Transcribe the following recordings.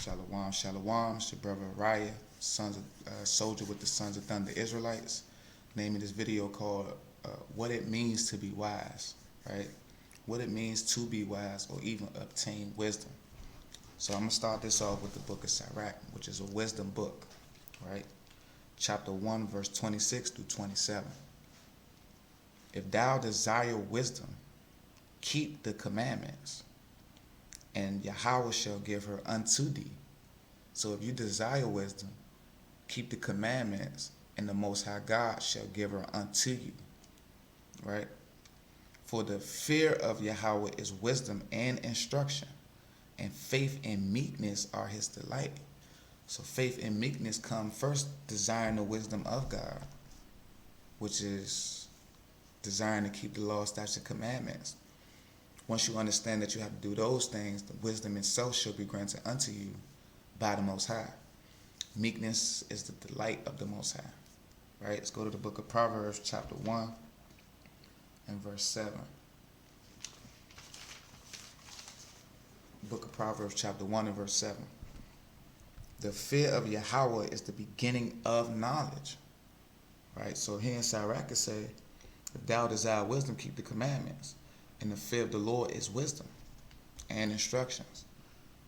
Shalom, shalom. It's your brother Raya, soldier with the Sons of Thunder Israelites. Naming this video called What It Means to Be Wise, right? What it means to be wise or even obtain wisdom. So I'm going to start this off with the book of Sirach, which is a wisdom book, right? Chapter 1, verse 26 through 27. If thou desire wisdom, keep the commandments, and Yahweh shall give her unto thee. So if you desire wisdom, keep the commandments, and the Most High God shall give her unto you. Right? For the fear of Yahweh is wisdom and instruction, and faith and meekness are his delight. So faith and meekness come first, desiring the wisdom of God, which is desiring to keep the law, statutes, and commandments. Once you understand that you have to do those things, the wisdom itself shall be granted unto you by the Most High. Meekness is the delight of the Most High. Right? Let's go to the book of Proverbs, chapter 1 and verse 7. Book of Proverbs, chapter 1 and verse 7. The fear of Yahweh is the beginning of knowledge. Right? So here in Sirach it say, if thou desire wisdom, keep the commandments. And the fear of the Lord is wisdom and instructions.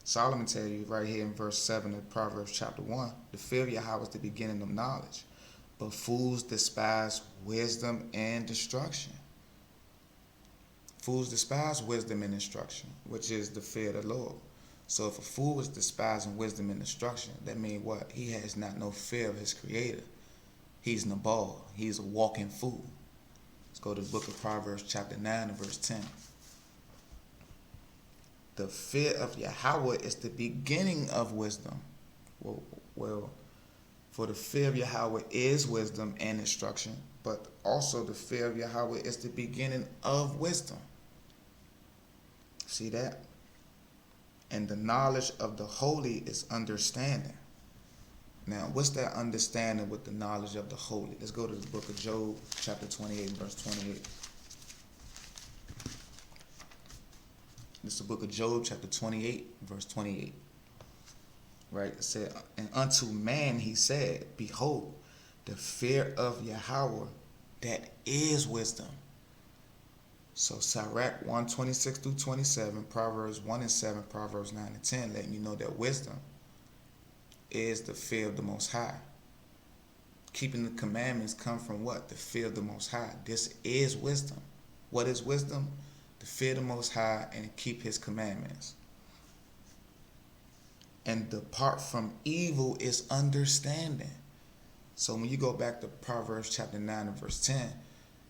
Solomon tell you right here in verse 7 of Proverbs chapter 1, the fear of Yahweh is the beginning of knowledge, but fools despise wisdom and instruction. Fools despise wisdom and instruction, which is the fear of the Lord. So if a fool is despising wisdom and instruction, that means what? He has not no fear of his creator. He's Nabal. He's a walking fool. Let's go to the book of Proverbs chapter 9 and verse 10. The fear of Yahweh is the beginning of wisdom. Well, for the fear of Yahweh is wisdom and instruction, but also the fear of Yahweh is the beginning of wisdom. See that? And the knowledge of the holy is understanding. Now, what's that understanding with the knowledge of the holy? Let's go to the book of Job, chapter 28, verse 28. This is the book of Job, chapter 28, verse 28. Right? It said, and unto man he said, behold, the fear of Yahweh, that is wisdom. So Sirach 1, 26 through 27, Proverbs 1 and 7, Proverbs 9 and 10, letting you know that wisdom is the fear of the Most High. Keeping the commandments come from what? The fear of the Most High. This is wisdom. What is wisdom? The fear of the Most High and keep his commandments. And depart from evil is understanding. So when you go back to Proverbs chapter 9 and verse 10,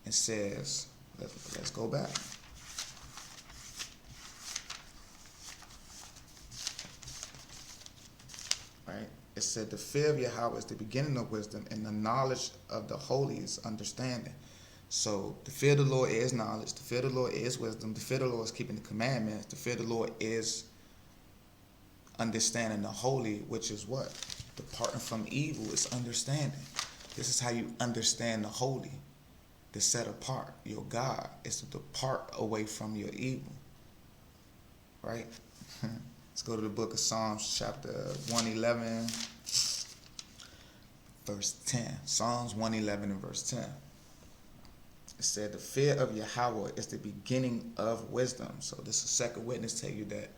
it says, let's go back. Right? It said the fear of Yahweh is the beginning of wisdom, and the knowledge of the holy is understanding. So the fear of the Lord is knowledge, the fear of the Lord is wisdom, the fear of the Lord is keeping the commandments, the fear of the Lord is understanding the holy, which is what? Departing from evil is understanding. This is how you understand the holy, the set apart. Your God is to depart away from your evil. Right? Let's go to the book of Psalms, chapter 111, verse 10. Psalms 111 and verse 10. It said, the fear of Yahweh is the beginning of wisdom. So this is second witness tell you that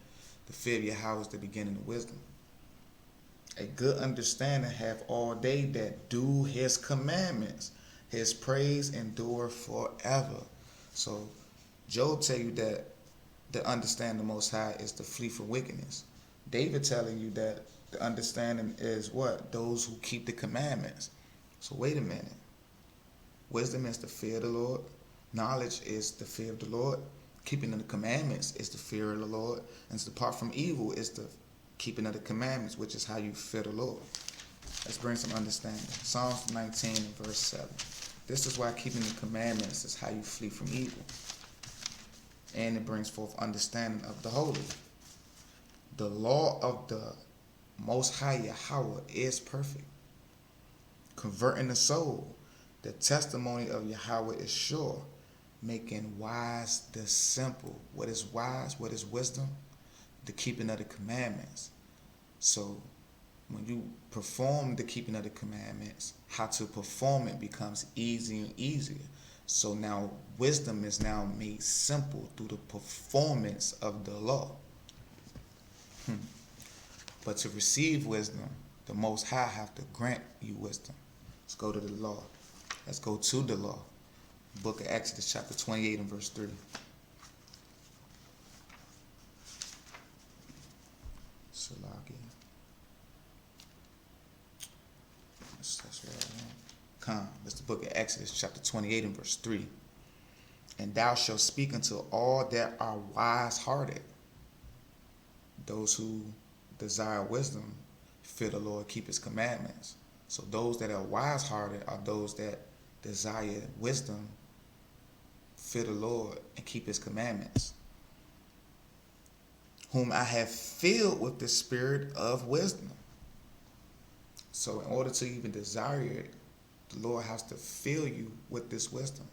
the fear of Yahweh is the beginning of wisdom. A good understanding have all they that do his commandments. His praise endure forever. So Job tell you that the understand the Most High is to flee from wickedness. David telling you that the understanding is what? Those who keep the commandments. So wait a minute. Wisdom is the fear of the Lord. Knowledge is the fear of the Lord. Keeping of the commandments is the fear of the Lord. And to depart from evil is the keeping of the commandments, which is how you fear the Lord. Let's bring some understanding. Psalms 19 and verse 7. This is why keeping the commandments is how you flee from evil. And it brings forth understanding of the holy. The law of the Most High Yahweh is perfect, converting the soul. The testimony of Yahweh is sure, making wise the simple. What is wise? What is wisdom? The keeping of the commandments. So when you perform the keeping of the commandments, how to perform it becomes easier and easier. So now wisdom is now made simple through the performance of the law. But to receive wisdom, the Most High have to grant you wisdom. Let's go to the law. Let's go to the law. Book of Exodus chapter 28 and verse 3. Salakia. That's right. Come. That's the book of Exodus chapter 28 and verse 3. And thou shalt speak unto all that are wise-hearted. Those who desire wisdom, fear the Lord, keep his commandments. So those that are wise-hearted are those that desire wisdom, fear the Lord, and keep his commandments. Whom I have filled with the spirit of wisdom. So in order to even desire it, the Lord has to fill you with this wisdom.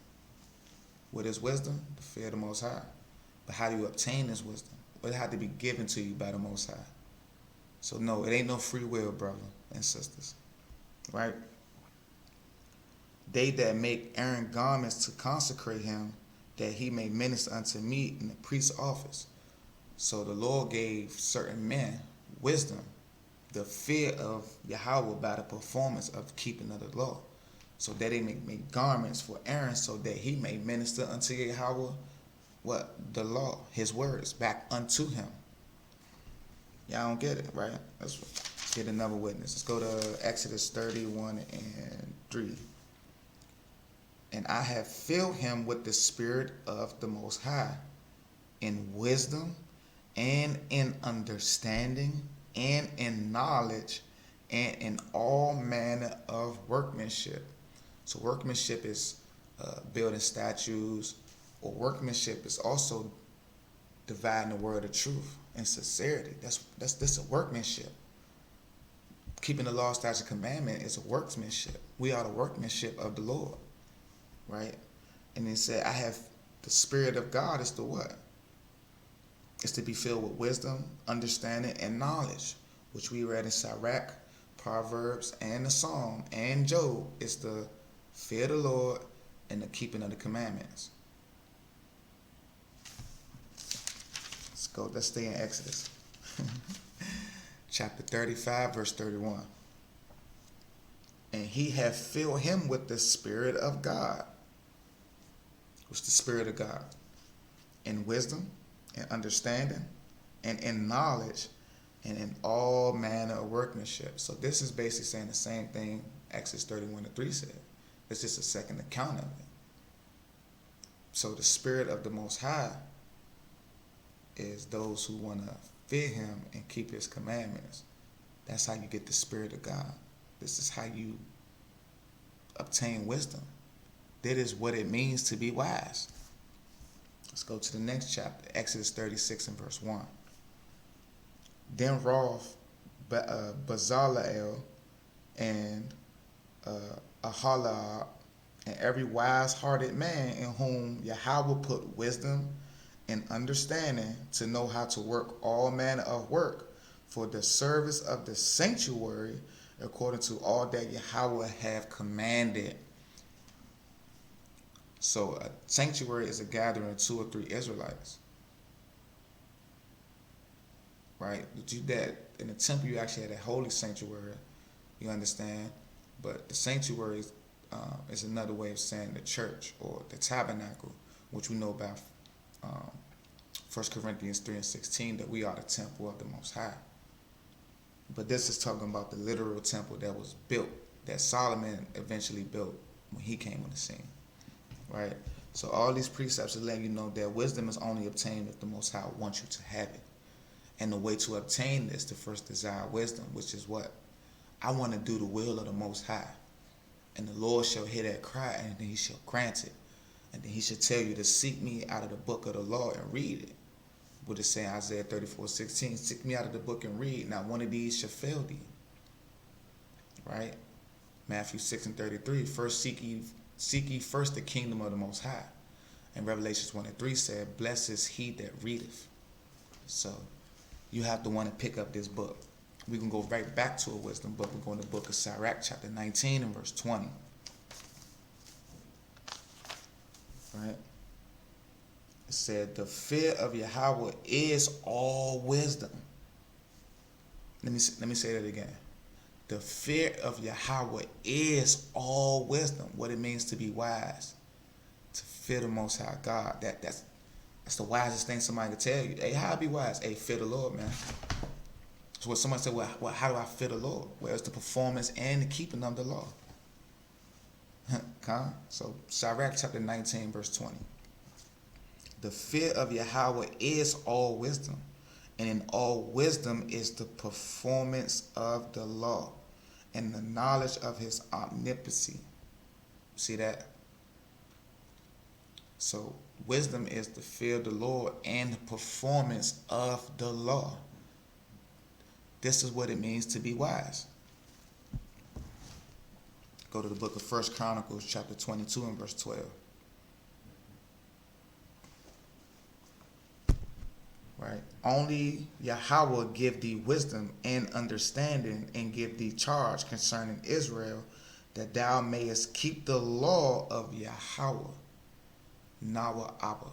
What is wisdom? The fear of the Most High. But how do you obtain this wisdom? Well, it had to be given to you by the Most High. So no, it ain't no free will, brother and sisters. Right? They that make Aaron garments to consecrate him, that he may minister unto me in the priest's office. So the Lord gave certain men wisdom, the fear of Yahweh by the performance of keeping of the law. So that they may make garments for Aaron so that he may minister unto Yahweh, what? The law, his words, back unto him. Y'all don't get it, right? Let's get another witness. Let's go to Exodus 31 and 3. And I have filled him with the spirit of the Most High, in wisdom, and in understanding, and in knowledge, and in all manner of workmanship. So workmanship is building statues, or workmanship is also dividing the word of truth and sincerity. That's a workmanship. Keeping the law, statute, commandment is a workmanship. We are the workmanship of the Lord, right? And it said, I have the Spirit of God is the what? It's to be filled with wisdom, understanding, and knowledge, which we read in Sirach, Proverbs, and the Psalm, and Job. Is the fear of the Lord and the keeping of the commandments. Let's stay in Exodus. Chapter 35, verse 31. And he hath filled him with the Spirit of God. What's the Spirit of God? In wisdom, and understanding, and in knowledge, and in all manner of workmanship. So this is basically saying the same thing Exodus 31:3 said. It's just a second account of it. So the Spirit of the Most High is those who want to fear him and keep his commandments. That's how you get the Spirit of God. This is how you obtain wisdom. That is what it means to be wise. Let's go to the next chapter, Exodus 36 and verse 1. Then Roth, Bezalel, and Ahalab, and every wise-hearted man in whom Yahweh put wisdom and understanding to know how to work all manner of work for the service of the sanctuary according to all that Yahweh have commanded. So a sanctuary is a gathering of 2 or 3 Israelites. Right? That in the temple you actually had a holy sanctuary, you understand? But the sanctuary is another way of saying the church or the tabernacle, which we know about 1 Corinthians 3 and 16, that we are the temple of the Most High. But this is talking about the literal temple that was built, that Solomon eventually built when he came on the scene. Right? So all these precepts are letting you know that wisdom is only obtained if the Most High wants you to have it. And the way to obtain this, to first desire wisdom, which is what? I want to do the will of the Most High. And the Lord shall hear that cry, and then he shall grant it. And then he shall tell you to seek me out of the book of the law and read it. What it say in Isaiah 34:16, seek me out of the book and read, not one of these shall fail thee. Right? Matthew 6 and 33, first seek ye first the kingdom of the Most High. And Revelations 1 and 3 said, blessed is he that readeth. So you have to want to pick up this book. We're going to go right back to a wisdom book. We're going to the book of Sirach, chapter 19 and verse 20. Right? It said, the fear of Yahweh is all wisdom. Let me say that again. The fear of Yahweh is all wisdom. What it means to be wise. To fear the Most High God. That's the wisest thing somebody could tell you. Hey, how to be wise? Hey, fear the Lord, man. So when somebody said, well, how do I fear the Lord? Well, it's the performance and the keeping of the law. So Sirach chapter 19, verse 20. The fear of Yahweh is all wisdom, and in all wisdom is the performance of the law, and the knowledge of his omnipotency. See that? So wisdom is the fear of the Lord and the performance of the law. This is what it means to be wise. Go to the book of 1 Chronicles, chapter 22 and verse 12. Right? Only Yahweh give thee wisdom and understanding, and give thee charge concerning Israel, that thou mayest keep the law of Yahweh, Nawa Abba,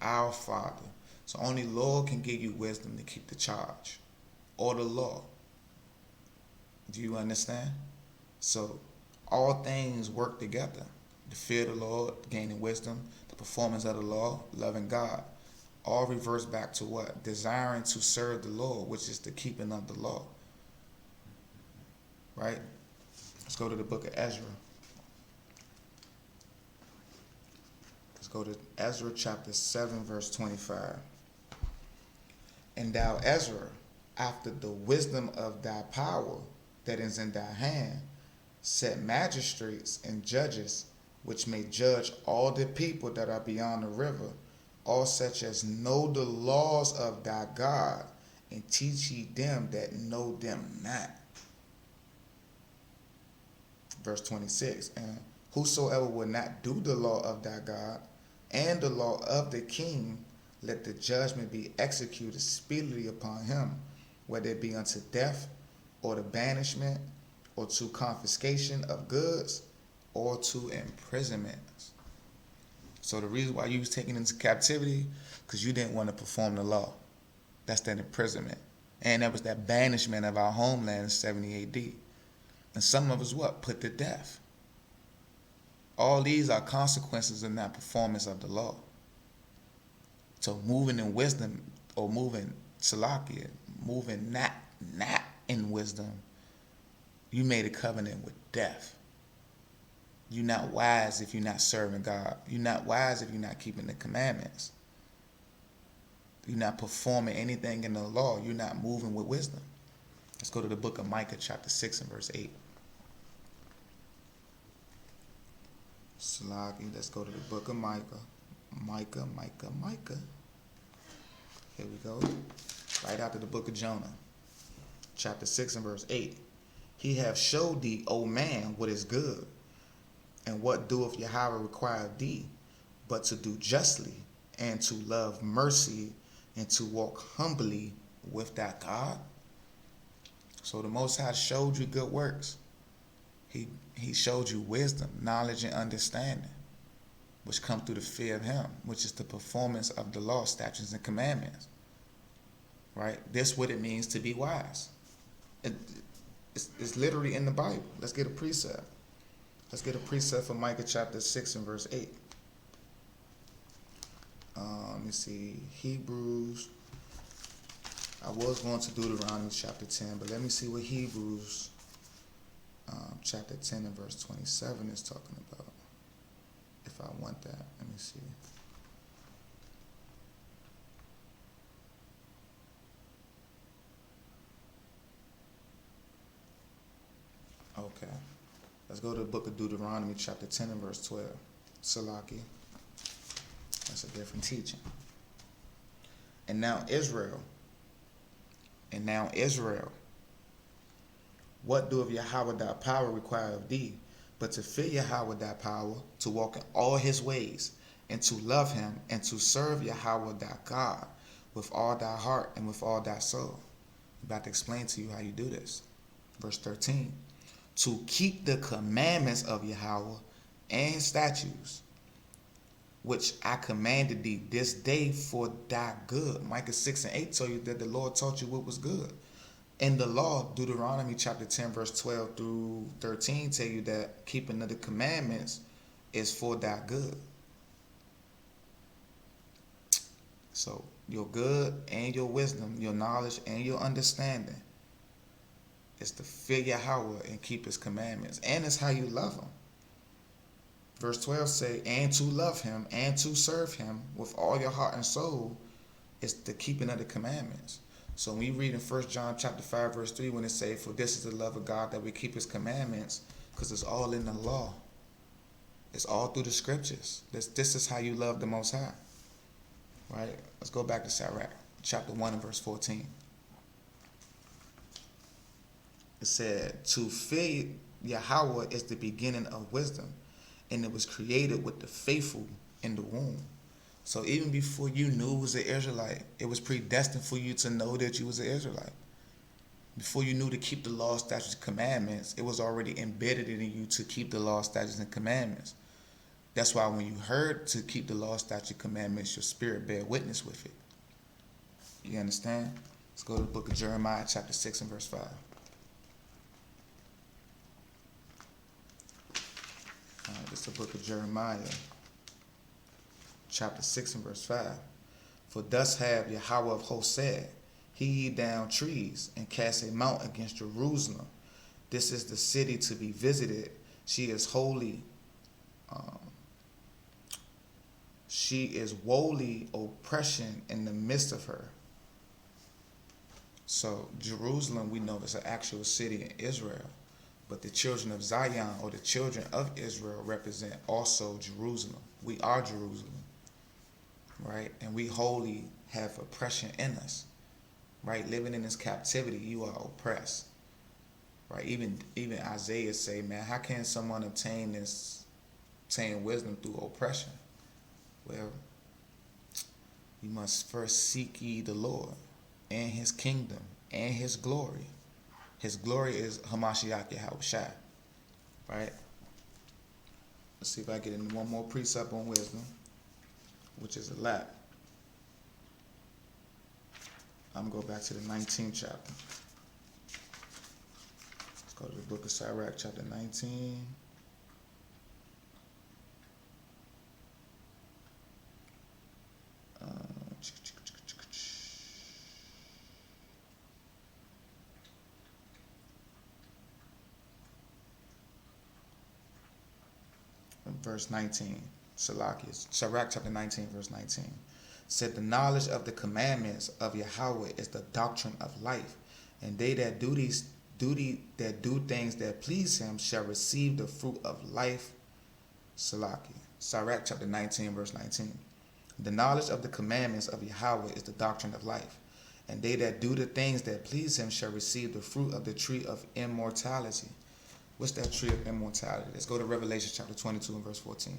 our Father. So only Lord can give you wisdom to keep the charge or the law. Do you understand? So all things work together. The fear of the Lord, gaining wisdom, the performance of the law, loving God. All reverse back to what? Desiring to serve the Lord, which is the keeping of the law. Right? Let's go to the book of Ezra. Let's go to Ezra chapter 7, verse 25. And thou, Ezra, after the wisdom of thy power that is in thy hand, set magistrates and judges, which may judge all the people that are beyond the river, all such as know the laws of thy God, and teach ye them that know them not. Verse 26, and whosoever will not do the law of thy God, and the law of the king, let the judgment be executed speedily upon him, whether it be unto death, or to banishment, or to confiscation of goods, or to imprisonment. So the reason why you was taken into captivity, because you didn't want to perform the law. That's that imprisonment. And that was that banishment of our homeland in 70 AD. And some of us, put to death. All these are consequences of that performance of the law. So moving in wisdom, or moving Salakia, moving not in wisdom, you made a covenant with death. You're not wise if you're not serving God. You're not wise if you're not keeping the commandments. You're not performing anything in the law. You're not moving with wisdom. Let's go to the book of Micah, chapter 6 and verse 8. Slagi, let's go to the book of Micah. Micah. Here we go. Right after the book of Jonah. Chapter 6 and verse 8. He hath showed thee, O man, what is good, and what doeth Yahweh require of thee, but to do justly, and to love mercy, and to walk humbly with thy God. So the Most High showed you good works. He showed you wisdom, knowledge, and understanding, which come through the fear of him, which is the performance of the law, statutes, and commandments. Right? This is what it means to be wise. It's literally in the Bible. Let's get a precept. Let's get a precept for Micah chapter 6 and verse 8. Let me see. Hebrews. I was going to Deuteronomy chapter 10, but let me see what Hebrews chapter 10 and verse 27 is talking about. If I want that. Let me see. Okay. Let's go to the book of Deuteronomy, chapter 10 and verse 12. Salaki. That's a different teaching. And now Israel, what doeth Yahweh thy power require of thee, but to fear Yahweh thy power, to walk in all his ways, and to love him, and to serve Yahweh thy God with all thy heart and with all thy soul. I'm about to explain to you how you do this. Verse 13. To keep the commandments of Yahweh and his statutes, which I commanded thee this day for thy good. Micah 6 and 8 tell you that the Lord taught you what was good. In the law, Deuteronomy chapter 10, verse 12 through 13 tell you that keeping of the commandments is for thy good. So your good and your wisdom, your knowledge and your understanding is to fear Yahweh and keep his commandments. And it's how you love him. Verse 12 say, and to love him and to serve him with all your heart and soul is the keeping of the commandments. So when you read in 1 John chapter 5, verse 3, when it say, for this is the love of God, that we keep his commandments, because it's all in the law. It's all through the scriptures. This is how you love the Most High. Right? Let's go back to Sirach, chapter 1 and verse 14. It said, to fear Yahweh is the beginning of wisdom, and it was created with the faithful in the womb. So even before you knew you was an Israelite, it was predestined for you to know that you was an Israelite. Before you knew to keep the law, statutes, and commandments, it was already embedded in you to keep the law, statutes, and commandments. That's why when you heard to keep the law, statutes, and commandments, your spirit bear witness with it. You understand? Let's go to the book of Jeremiah, chapter 6 and verse 5. This is the book of Jeremiah, chapter 6 and verse 5. For thus have Yahweh of hosts said, hew down trees and cast a mount against Jerusalem. This is the city to be visited. She is holy. She is woefully oppression in the midst of her. So Jerusalem, we know, is an actual city in Israel. But the children of Zion, or the children of Israel, represent also Jerusalem. We are Jerusalem, right? And we wholly have oppression in us, right? Living in this captivity, you are oppressed, right? Even Isaiah say, man, how can someone obtain wisdom through oppression? Well, you must first seek ye the Lord and his kingdom and his glory. His glory is Hamashiach Yahushua, right? Let's see if I get into one more precept on wisdom, which is a lot. I'm going to go back to the 19th chapter. Let's go to the book of Sirach, chapter 19. Verse 19, Sirach chapter 19, verse 19, said, the knowledge of the commandments of Yahweh is the doctrine of life, and they that do things that please him shall receive the fruit of life. Sirach chapter 19, verse 19. The knowledge of the commandments of Yahweh is the doctrine of life, and they that do the things that please him shall receive the fruit of the tree of immortality. What's that tree of immortality? Let's go to Revelation chapter 22 and verse 14.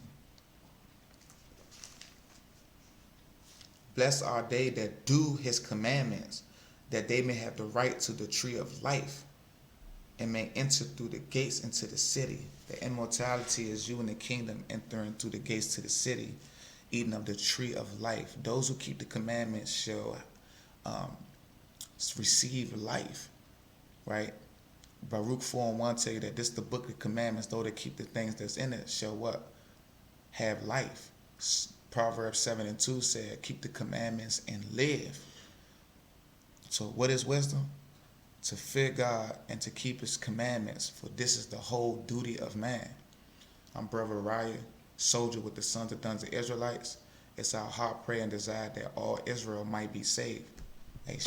Blessed are they that do his commandments, that they may have the right to the tree of life and may enter through the gates into the city. The immortality is you in the kingdom entering through the gates to the city, eating of the tree of life. Those who keep the commandments shall receive life, right? Baruch 4 and 1 tell you that this is the book of commandments. Those that keep the things that's in it shall what? Have life. Proverbs 7 and 2 said, keep the commandments and live. So what is wisdom? To fear God and to keep his commandments, for this is the whole duty of man. I'm Brother Raya, soldier with the sons of the Israelites. It's our heart, prayer, and desire that all Israel might be saved. Hey,